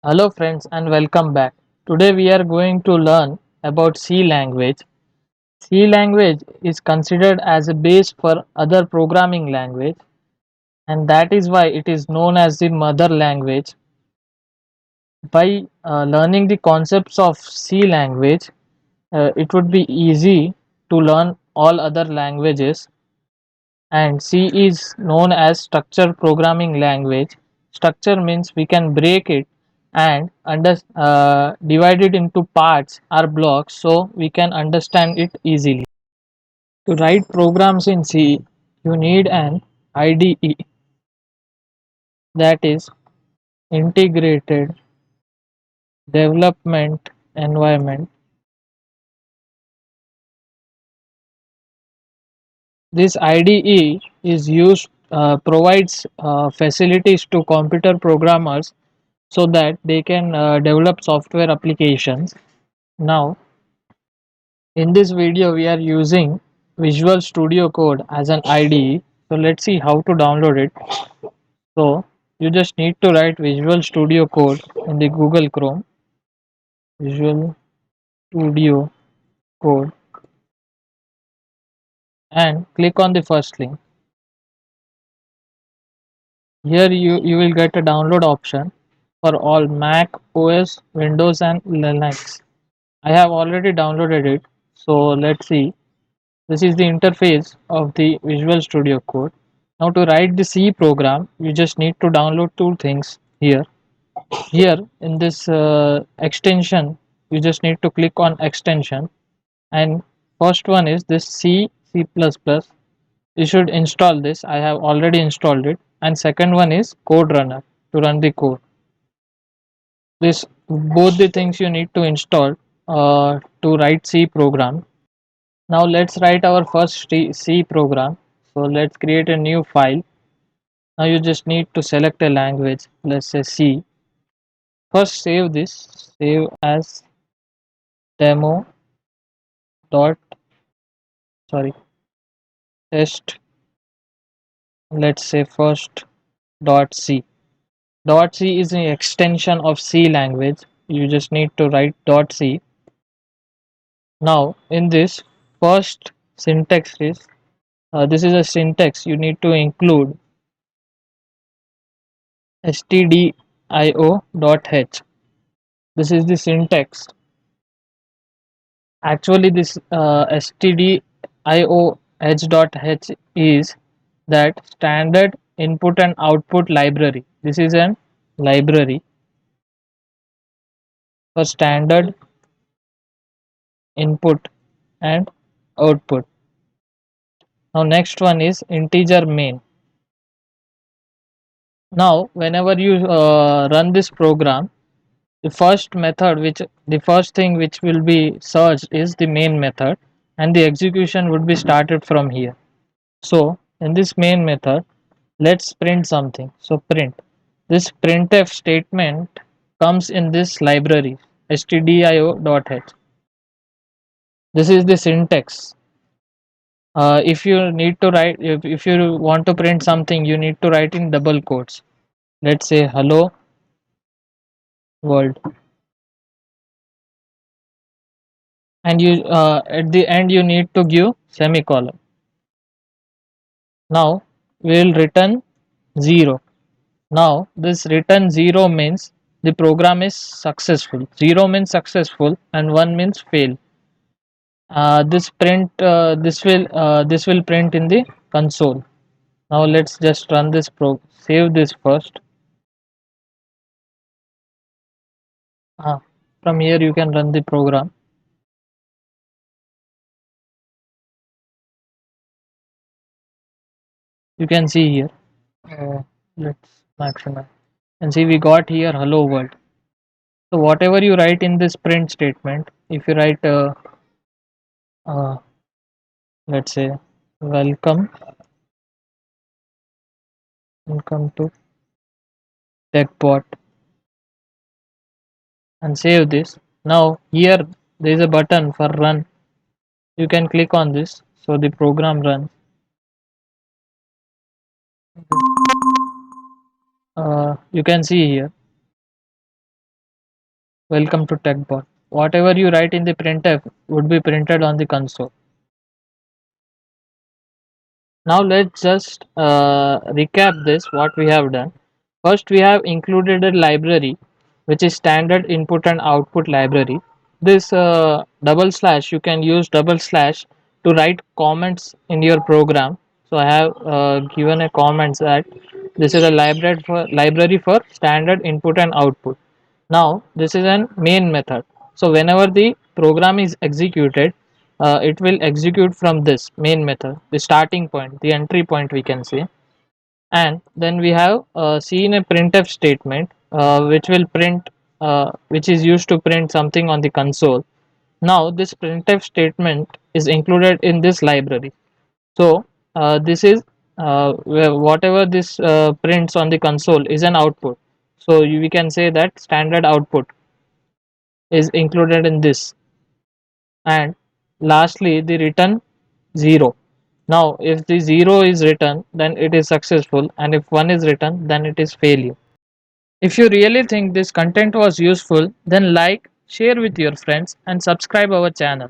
Hello friends and welcome back. Today we are going to learn about C language. C language is considered as a base for other programming language, and that is why it is known as the mother language. By learning the concepts of C language, it would be easy to learn all other languages, and C is known as structured programming language. Structure means we can break it and divide it into parts or blocks so we can understand it easily. To write programs in C, you need an IDE, that is Integrated Development Environment. This IDE is used provides facilities to computer programmers so that they can develop software applications. Now, in this video, we are using Visual Studio Code as an IDE. So let's see how to download it. So you just need to write Visual Studio Code in the Google Chrome. Visual Studio Code and click on the first link. Here you will get a download option for all Mac OS, Windows and Linux. I have already downloaded it. So let's see. This is the interface of the Visual Studio Code. Now to write the C program, you just need to download two things here. Here in this extension, you just need to click on extension, and first one is this C++. You should install this. I have already installed it. And second one is Code Runner to run the code. This both the things you need to install to write C program. Now let's write our first C program. So let's create a new file. Now you just need to select a language. Let's say C. First save this. Save as demo dot sorry test. Let's say first dot C. Dot C is an extension of C language. You just need to write dot C. Now in this first syntax is this is a syntax you need to include stdio.h. This is the syntax. Actually, this stdio.h is that standard input and output library. This is an library for standard input and output. Now next one is integer main. Now whenever you run this program, the first thing which will be searched is the main method, and the execution would be started from here. So in this main method, let's print something. So print. This printf statement comes in this library stdio.h. This is the syntax. If you need to write, if you want to print something, you need to write in double quotes. Let's say hello world, and you at the end you need to give semicolon. Now we will return 0. Now this return 0 means the program is successful. 0 means successful and 1 means fail. This will print in the console. Now let's just run this save this first. From here you can run the program. You can see here. Let's maximize and see we got here hello world. So whatever you write in this print statement, if you write uh, let's say welcome to TechBot and save this. Now here there is a button for run. You can click on this so the program runs. You can see here Welcome to TechBot. Whatever you write in the printf would be printed on the console. Now let's just recap this what we have done. First we have included a library which is standard input and output library. This double slash, you can use double slash to write comments in your program. So I have given a comment that this is a library for standard input and output. Now this is an main method. So whenever the program is executed, it will execute from this main method, the starting point, the entry point we can say. And then we have seen a printf statement which is used to print something on the console. Now this printf statement is included in this library. So this is whatever this prints on the console is an output. So we can say that standard output is included in this. And lastly the return 0. Now if the 0 is written, then it is successful, and if 1 is written, then it is failure. If you really think this content was useful, then like, share with your friends and subscribe our channel.